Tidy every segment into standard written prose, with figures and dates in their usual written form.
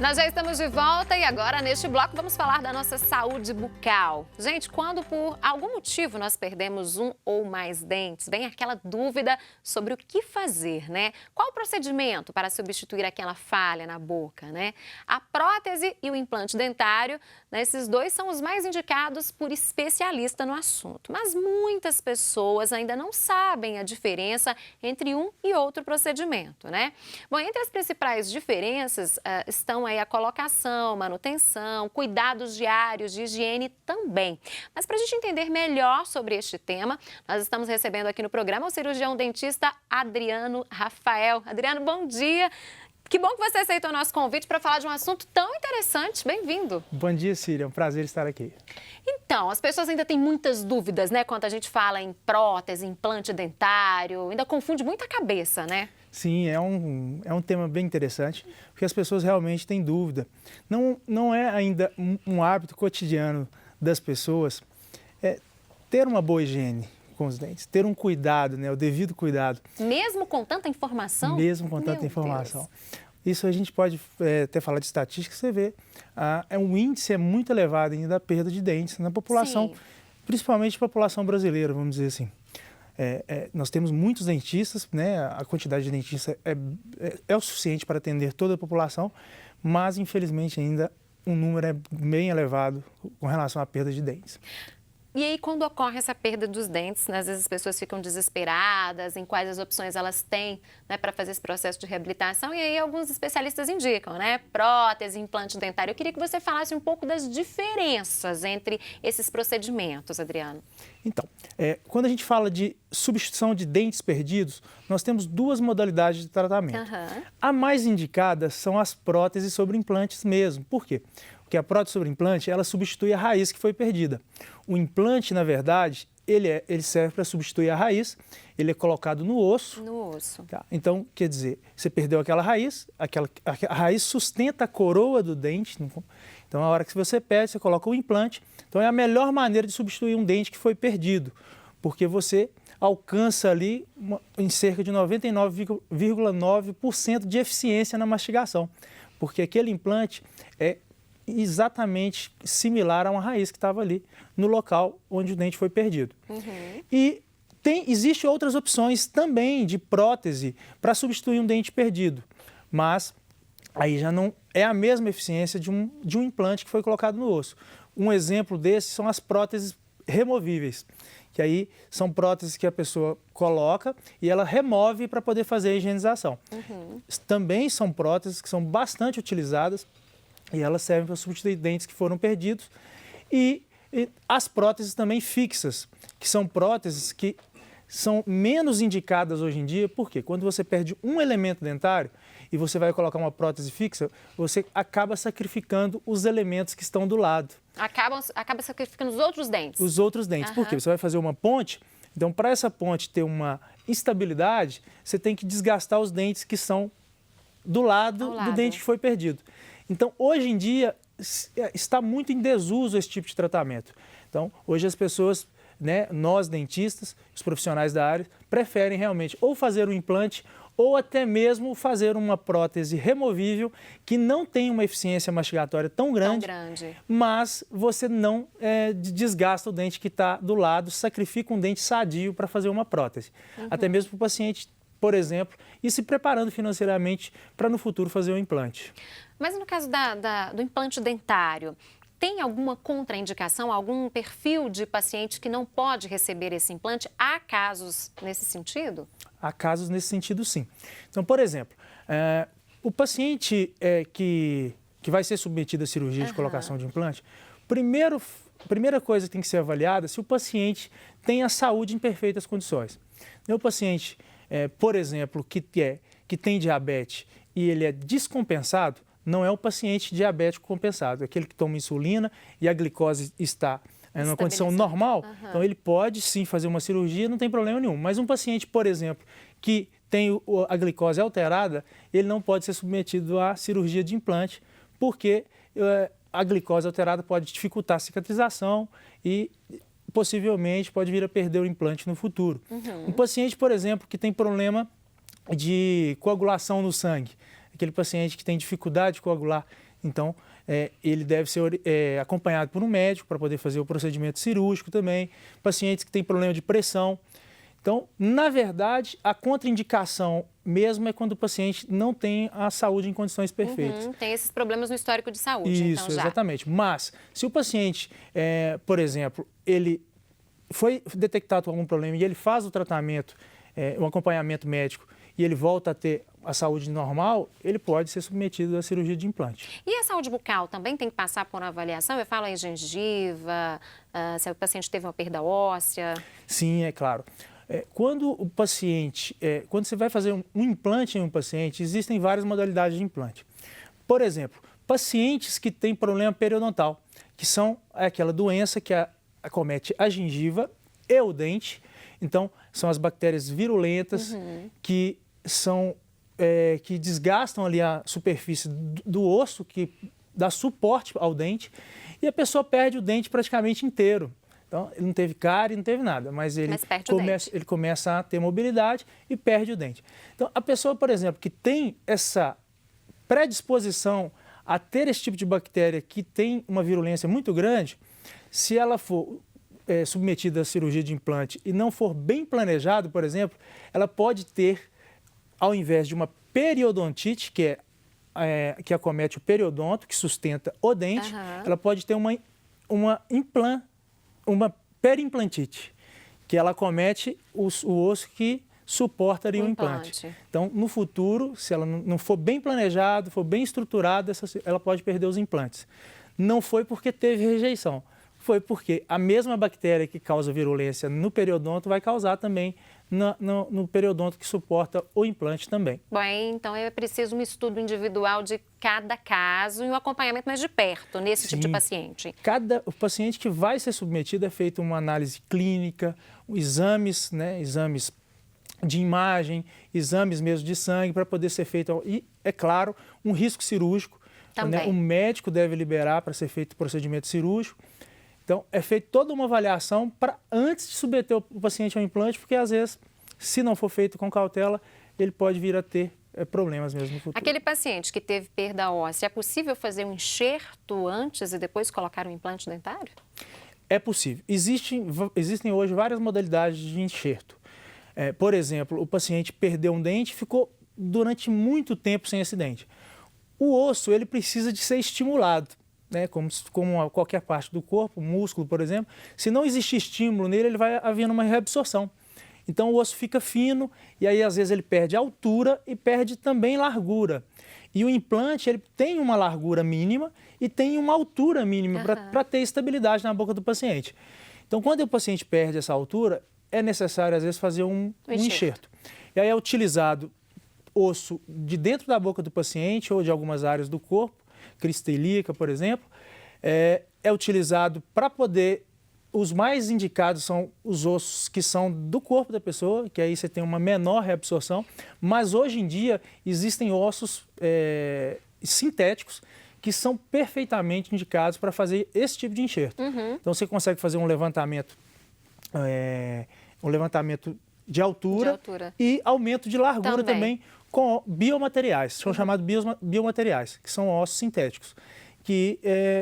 Nós já estamos de volta e agora neste bloco vamos falar da nossa saúde bucal. Gente, quando por algum motivo nós perdemos um ou mais dentes, vem aquela dúvida sobre o que fazer, né? Qual o procedimento para substituir aquela falha na boca, né? A prótese e o implante dentário, né, esses dois são os mais indicados por especialista no assunto. Mas muitas pessoas ainda não sabem a diferença entre um e outro procedimento, né? Bom, entre as principais diferenças estão aí a colocação, manutenção, cuidados diários de higiene também. Mas para a gente entender melhor sobre este tema, nós estamos recebendo aqui no programa o cirurgião dentista Adriano Rafael. Adriano, bom dia. Que bom que você aceitou o nosso convite para falar de um assunto tão interessante. Bem-vindo. Bom dia, Síria. É um prazer estar aqui. Então, as pessoas ainda têm muitas dúvidas, né? Quando a gente fala em prótese, implante dentário, ainda confunde muita cabeça, né? Sim, é um tema bem interessante, porque as pessoas realmente têm dúvida. Não é ainda um hábito cotidiano das pessoas ter uma boa higiene com os dentes, ter um cuidado, né, o devido cuidado. Mesmo com tanta informação? Mesmo com tanta informação. Isso a gente pode até falar de estatística, você vê, um índice muito elevado ainda da perda de dentes na população, sim, principalmente a população brasileira, vamos dizer assim. Nós temos muitos dentistas, né? A quantidade de dentistas é o suficiente para atender toda a população, mas infelizmente ainda o número é bem elevado com relação à perda de dentes. E aí, quando ocorre essa perda dos dentes, né, às vezes as pessoas ficam desesperadas em quais as opções elas têm, né, para fazer esse processo de reabilitação. E aí alguns especialistas indicam, né, prótese, implante dentário. Eu queria que você falasse um pouco das diferenças entre esses procedimentos, Adriano. Então, quando a gente fala de substituição de dentes perdidos, nós temos duas modalidades de tratamento. Uhum. A mais indicada são as próteses sobre implantes mesmo. Por quê? Porque a prótese sobre implante, ela substitui a raiz que foi perdida. O implante, na verdade, ele serve para substituir a raiz, ele é colocado no osso. No osso. Tá? Então, quer dizer, você perdeu aquela raiz, a raiz sustenta a coroa do dente. Então, a hora que você perde, você coloca o implante. Então, é a melhor maneira de substituir um dente que foi perdido, porque você alcança ali em cerca de 99,9% de eficiência na mastigação, porque aquele implante é exatamente similar a uma raiz que estava ali no local onde o dente foi perdido. Uhum. E existem outras opções também de prótese para substituir um dente perdido, mas aí já não é a mesma eficiência de um implante que foi colocado no osso. Um exemplo desses são as próteses removíveis, que aí são próteses que a pessoa coloca e ela remove para poder fazer a higienização. Uhum. Também são próteses que são bastante utilizadas e elas servem para substituir dentes que foram perdidos. E as próteses também fixas, que são próteses que são menos indicadas hoje em dia. Por quê? Quando você perde um elemento dentário e você vai colocar uma prótese fixa, você acaba sacrificando os elementos que estão do lado. Acaba sacrificando os outros dentes. Os outros dentes. Uhum. Por quê? Você vai fazer uma ponte, então para essa ponte ter uma instabilidade, você tem que desgastar os dentes que são do lado do dente que foi perdido. Então, hoje em dia, está muito em desuso esse tipo de tratamento. Então, hoje as pessoas, né, nós dentistas, os profissionais da área, preferem realmente ou fazer um implante ou até mesmo fazer uma prótese removível que não tem uma eficiência mastigatória tão grande. Mas você não desgasta o dente que está do lado, sacrifica um dente sadio para fazer uma prótese. Uhum. Até mesmo para o paciente, por exemplo, e se preparando financeiramente para no futuro fazer um implante. Mas no caso do implante dentário, tem alguma contraindicação, algum perfil de paciente que não pode receber esse implante? Há casos nesse sentido? Há casos nesse sentido, sim. Então, por exemplo, o paciente que vai ser submetido à cirurgia de colocação de implante, primeira coisa que tem que ser avaliada é se o paciente tem a saúde em perfeitas condições. O paciente, por exemplo, que tem diabetes e ele é descompensado, não é o paciente diabético compensado, é aquele que toma insulina e a glicose está numa condição normal, então ele pode sim fazer uma cirurgia, não tem problema nenhum. Mas um paciente, por exemplo, que tem a glicose alterada, ele não pode ser submetido à cirurgia de implante, porque a glicose alterada pode dificultar a cicatrização e possivelmente pode vir a perder o implante no futuro. Uhum. Um paciente, por exemplo, que tem problema de coagulação no sangue, aquele paciente que tem dificuldade de coagular Então, ele deve ser acompanhado por um médico para poder fazer o procedimento cirúrgico também. Pacientes que têm problema de pressão. Então, na verdade, a contraindicação mesmo é quando o paciente não tem a saúde em condições perfeitas. Tem esses problemas no histórico de saúde. Isso, então já. Exatamente. Mas, se o paciente, por exemplo, ele foi detectado algum problema e ele faz o tratamento, o acompanhamento médico, e ele volta a ter a saúde normal, ele pode ser submetido à cirurgia de implante. E a saúde bucal também tem que passar por uma avaliação? Eu falo em gengiva, se o paciente teve uma perda óssea. Sim, é claro. Quando o paciente, quando você vai fazer um implante em um paciente, existem várias modalidades de implante. Por exemplo, pacientes que têm problema periodontal, que são aquela doença que acomete a gengiva e o dente. Então, são as bactérias virulentas que desgastam ali a superfície do osso, que dá suporte ao dente, e a pessoa perde o dente praticamente inteiro. Então, ele não teve cárie, não teve nada, mas ele começa a ter mobilidade e perde o dente. Então, a pessoa, por exemplo, que tem essa predisposição a ter esse tipo de bactéria que tem uma virulência muito grande, se ela for submetida à cirurgia de implante e não for bem planejado, por exemplo, ela pode ter, ao invés de uma periodontite, que acomete o periodonto, que sustenta o dente, ela pode ter uma perimplantite, que ela acomete o osso que suporta ali o implante. Então, no futuro, se ela não for bem planejado, for bem estruturada, ela pode perder os implantes. Não foi porque teve rejeição, foi porque a mesma bactéria que causa virulência no periodonto vai causar também no periodonto que suporta o implante também. Bem, então é preciso um estudo individual de cada caso e um acompanhamento mais de perto nesse tipo de paciente. O paciente que vai ser submetido é feita uma análise clínica, exames de imagem, exames mesmo de sangue para poder ser feito. E, é claro, um risco cirúrgico. Também. O médico deve liberar para ser feito o procedimento cirúrgico. Então, é feita toda uma avaliação para antes de submeter o paciente ao implante, porque às vezes, se não for feito com cautela, ele pode vir a ter problemas mesmo no futuro. Aquele paciente que teve perda óssea, é possível fazer um enxerto antes e depois colocar um implante dentário? É possível. Existem hoje várias modalidades de enxerto. Por exemplo, o paciente perdeu um dente e ficou durante muito tempo sem esse dente. O osso ele precisa de ser estimulado, né? Como qualquer parte do corpo, músculo, por exemplo. Se não existir estímulo nele, ele vai havendo uma reabsorção. Então o osso fica fino e aí às vezes ele perde altura e perde também largura. E o implante ele tem uma largura mínima e tem uma altura mínima para ter estabilidade na boca do paciente. Então quando o paciente perde essa altura, é necessário às vezes fazer um enxerto. E aí é utilizado osso de dentro da boca do paciente ou de algumas áreas do corpo, crista ilíaca, por exemplo, é utilizado para poder... Os mais indicados são os ossos que são do corpo da pessoa, que aí você tem uma menor reabsorção, mas hoje em dia existem ossos sintéticos que são perfeitamente indicados para fazer esse tipo de enxerto. Então você consegue fazer um levantamento de altura e aumento de largura também com biomateriais, são chamados biomateriais, que são ossos sintéticos, que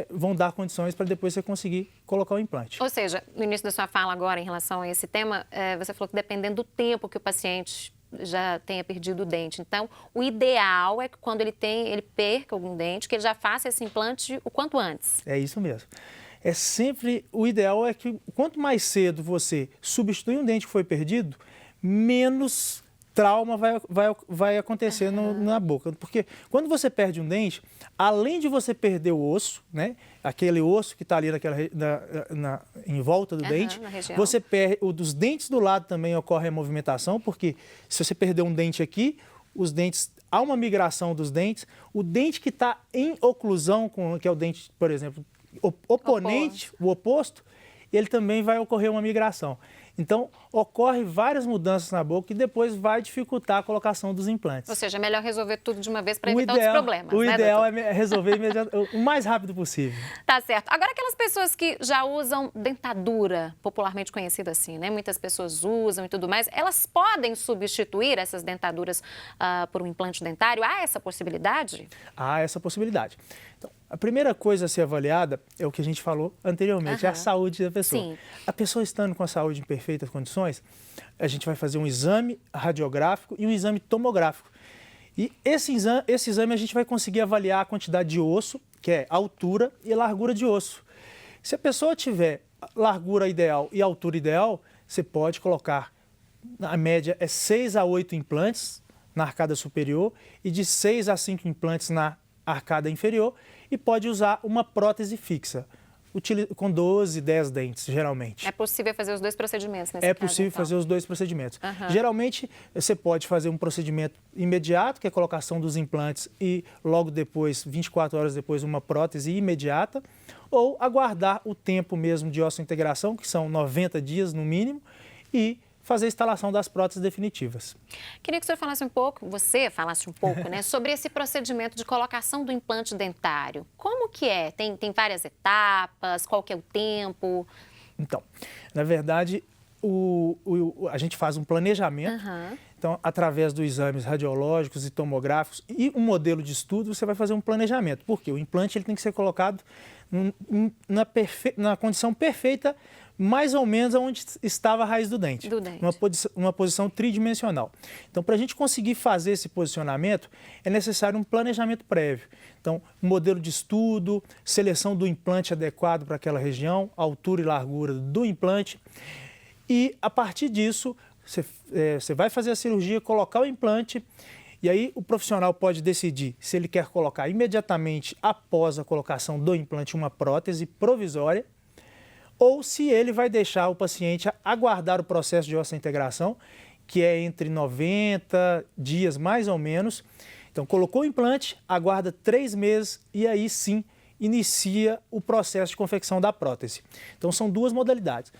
vão dar condições para depois você conseguir colocar o implante. Ou seja, no início da sua fala agora em relação a esse tema, você falou que dependendo do tempo que o paciente já tenha perdido o dente. Então, o ideal é que quando ele perca algum dente, que ele já faça esse implante o quanto antes. É isso mesmo. O ideal é que quanto mais cedo você substituir um dente que foi perdido, menos trauma vai acontecer na boca. Porque quando você perde um dente, além de você perder o osso, né, aquele osso que está ali em volta do dente, você perde os dentes do lado também ocorre a movimentação, porque se você perder um dente aqui, os dentes há uma migração dos dentes. O dente que está em oclusão, que é o dente, por exemplo, oponente, o oposto, ele também vai ocorrer uma migração. Então, ocorre várias mudanças na boca e depois vai dificultar a colocação dos implantes. Ou seja, é melhor resolver tudo de uma vez para evitar outros problemas, o né, ideal doutor? é resolver o mais rápido possível. Tá certo. Agora, aquelas pessoas que já usam dentadura, popularmente conhecida assim, né? Muitas pessoas usam e tudo mais, elas podem substituir essas dentaduras por um implante dentário? Há essa possibilidade? Há essa possibilidade. Então, a primeira coisa a ser avaliada é o que a gente falou anteriormente, é a saúde da pessoa. Sim. A pessoa estando com a saúde em perfeitas condições, a gente vai fazer um exame radiográfico e um exame tomográfico. E esse exame a gente vai conseguir avaliar a quantidade de osso, que é altura e largura de osso. Se a pessoa tiver largura ideal e altura ideal, você pode colocar, a média é 6 a 8 implantes na arcada superior e de 6 a 5 implantes na arcada inferior, e pode usar uma prótese fixa, com 12, 10 dentes, geralmente. É possível fazer os dois procedimentos nesse É caso, possível então? fazer os dois procedimentos. Geralmente, você pode fazer um procedimento imediato, que é a colocação dos implantes, e logo depois, 24 horas depois, uma prótese imediata, ou aguardar o tempo mesmo de osseointegração, que são 90 dias no mínimo, e fazer a instalação das próteses definitivas. Queria que o senhor falasse um pouco, né, sobre esse procedimento de colocação do implante dentário. Como que é? Tem várias etapas? Qual que é o tempo? Então, na verdade, a gente faz um planejamento. Então, através dos exames radiológicos e tomográficos e um modelo de estudo, você vai fazer um planejamento. Porque o implante ele tem que ser colocado na condição perfeita, mais ou menos onde estava a raiz do dente. Uma posição tridimensional. Então, para a gente conseguir fazer esse posicionamento, é necessário um planejamento prévio. Então, um modelo de estudo, seleção do implante adequado para aquela região, altura e largura do implante. E, a partir disso, você vai fazer a cirurgia, colocar o implante, e aí o profissional pode decidir se ele quer colocar imediatamente após a colocação do implante uma prótese provisória, ou se ele vai deixar o paciente aguardar o processo de osseointegração, que é entre 90 dias mais ou menos. Então, colocou o implante, aguarda 3 meses e aí sim inicia o processo de confecção da prótese. Então, são duas modalidades: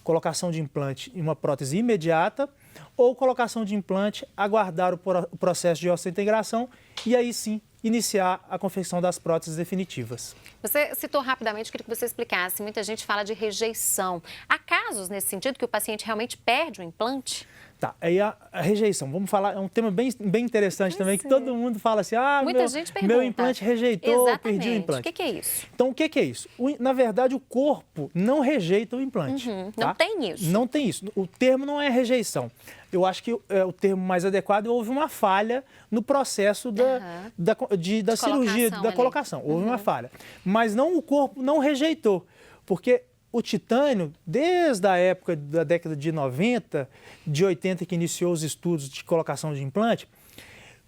colocação de implante em uma prótese imediata ou colocação de implante, aguardar o processo de osseointegração e aí sim iniciar a confecção das próteses definitivas. Você citou rapidamente, queria que você explicasse. Muita gente fala de rejeição. Há casos nesse sentido que o paciente realmente perde o implante? Tá, aí a rejeição, vamos falar, é um tema bem interessante também, que todo mundo fala assim, Muita gente pergunta. Meu implante rejeitou, perdi o implante. O que é isso? Então, o que é isso? Na verdade, o corpo não rejeita o implante. Não tem isso? Não tem isso. O termo não é rejeição. Eu acho que o termo mais adequado é houve uma falha no processo da cirurgia, da colocação. Houve uma falha. Mas não, o corpo não rejeitou, porque o titânio, desde a época da década de 90, de 80, que iniciou os estudos de colocação de implante,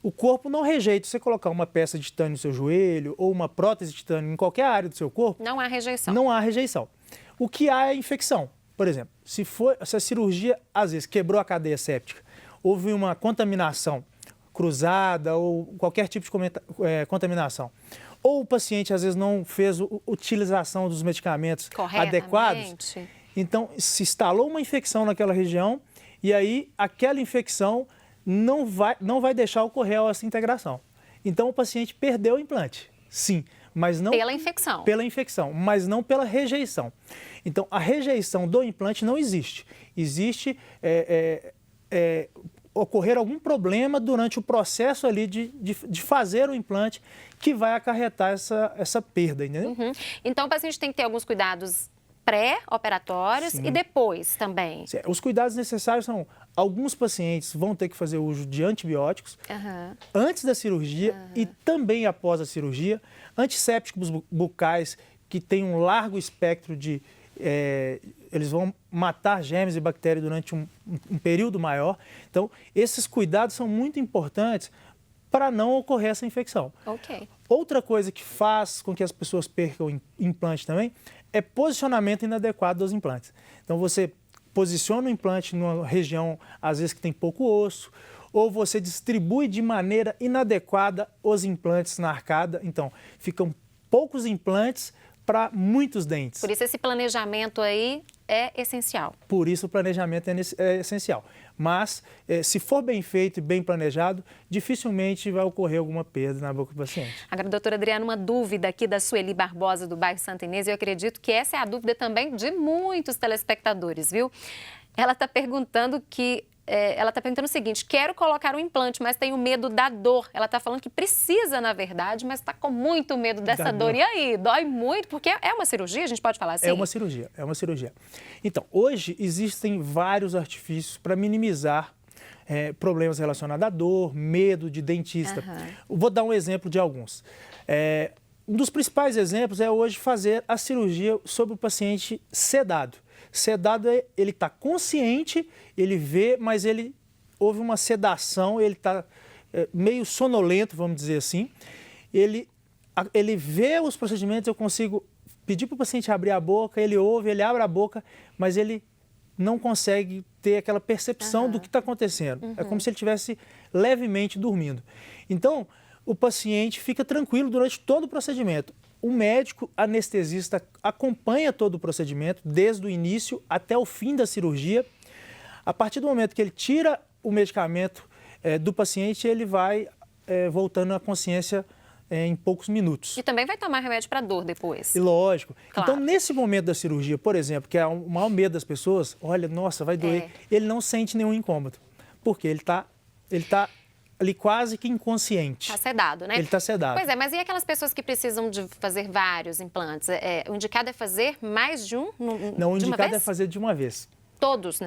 o corpo não rejeita. Se você colocar uma peça de titânio no seu joelho ou uma prótese de titânio em qualquer área do seu corpo, não há rejeição. Não há rejeição. O que há é infecção. Por exemplo, se a cirurgia, às vezes, quebrou a cadeia séptica, houve uma contaminação cruzada ou qualquer tipo de contaminação, ou o paciente, às vezes, não fez a utilização dos medicamentos adequados, então se instalou uma infecção naquela região e aí aquela infecção não vai deixar ocorrer essa integração. Então, o paciente perdeu o implante, sim, mas não... Pela infecção. Pela infecção, mas não pela rejeição. Então, a rejeição do implante não existe. Existe ocorrer algum problema durante o processo ali de fazer o implante que vai acarretar essa perda, entendeu? Então, o paciente tem que ter alguns cuidados pré-operatórios e depois também. Sim. Os cuidados necessários são, alguns pacientes vão ter que fazer uso de antibióticos antes da cirurgia e também após a cirurgia, antissépticos bucais que têm um largo espectro de... eles vão matar germes e bactérias durante um período maior. Então, esses cuidados são muito importantes para não ocorrer essa infecção. Outra coisa que faz com que as pessoas percam o implante também é posicionamento inadequado dos implantes. Então, você posiciona o implante numa região, às vezes, que tem pouco osso, ou você distribui de maneira inadequada os implantes na arcada. Então, ficam poucos implantes para muitos dentes. Por isso esse planejamento aí é essencial. Por isso o planejamento é essencial. Mas, se for bem feito e bem planejado, dificilmente vai ocorrer alguma perda na boca do paciente. Agora, doutora Adriana, uma dúvida aqui da Sueli Barbosa, do bairro Santa Inês, e eu acredito que essa é a dúvida também de muitos telespectadores, viu? Ela está perguntando o seguinte: quero colocar um implante, mas tenho medo da dor. Ela está falando que precisa, na verdade, mas está com muito medo dessa dor. E aí, dói muito? Porque é uma cirurgia, a gente pode falar assim? É uma cirurgia. Então, hoje existem vários artifícios para minimizar problemas relacionados à dor, medo de dentista. Vou dar um exemplo de alguns. Um dos principais exemplos é hoje fazer a cirurgia sobre o paciente sedado. Sedado, ele está consciente, ele vê, mas houve uma sedação, ele está meio sonolento, vamos dizer assim. Ele vê os procedimentos, eu consigo pedir para o paciente abrir a boca, ele ouve, ele abre a boca, mas ele não consegue ter aquela percepção do que está acontecendo. É como se ele estivesse levemente dormindo. Então, o paciente fica tranquilo durante todo o procedimento. O médico anestesista acompanha todo o procedimento, desde o início até o fim da cirurgia. A partir do momento que ele tira o medicamento do paciente, ele vai voltando à consciência em poucos minutos. E também vai tomar remédio para dor depois. E lógico. Claro. Então, nesse momento da cirurgia, por exemplo, que é o maior medo das pessoas, olha, nossa, vai doer, ele não sente nenhum incômodo, porque ele tá ali quase que inconsciente. Está sedado, né? Ele está sedado. Pois é, mas e aquelas pessoas que precisam de fazer vários implantes? O indicado é fazer mais de um? Não, o indicado é fazer de uma vez. Todos.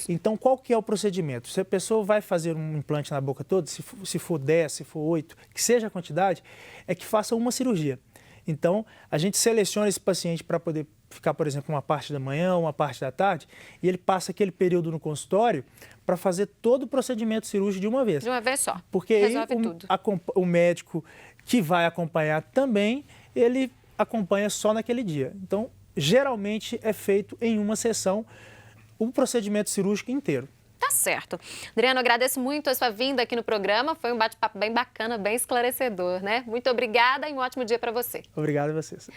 Então, qual que é o procedimento? Se a pessoa vai fazer um implante na boca toda, se for 10, se for 8, que seja a quantidade, é que faça uma cirurgia. Então, a gente seleciona esse paciente para poder ficar, por exemplo, uma parte da manhã, uma parte da tarde, e ele passa aquele período no consultório para fazer todo o procedimento cirúrgico de uma vez. De uma vez só. Porque aí o médico que vai acompanhar também, ele acompanha só naquele dia. Então, geralmente é feito em uma sessão o procedimento cirúrgico inteiro. Tá certo. Adriano, agradeço muito a sua vinda aqui no programa. Foi um bate-papo bem bacana, bem esclarecedor, né? Muito obrigada e um ótimo dia para você. Obrigado a vocês.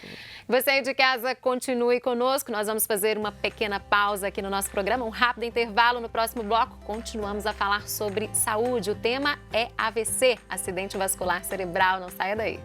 Você aí de casa, continue conosco. Nós vamos fazer uma pequena pausa aqui no nosso programa, um rápido intervalo. No próximo bloco, continuamos a falar sobre saúde. O tema é AVC, acidente vascular cerebral. Não saia daí.